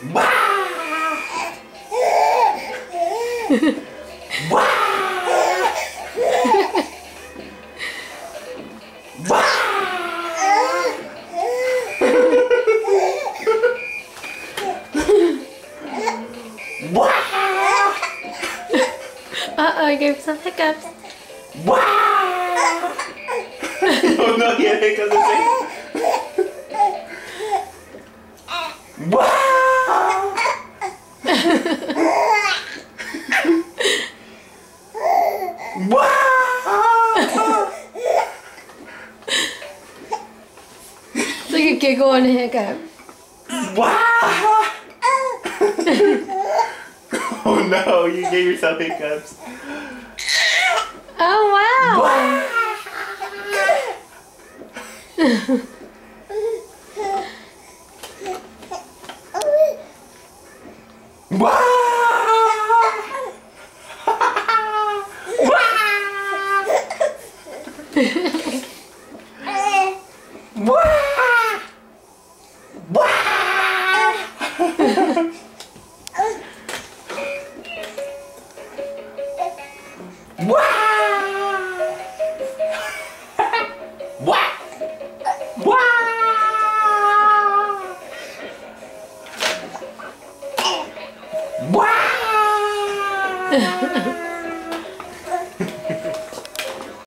Uh-oh, I gave some hiccups. Oh no, he had hiccups the same. It's like a giggle and a hiccup. Oh no, you gave yourself hiccups. Oh wow! Wow!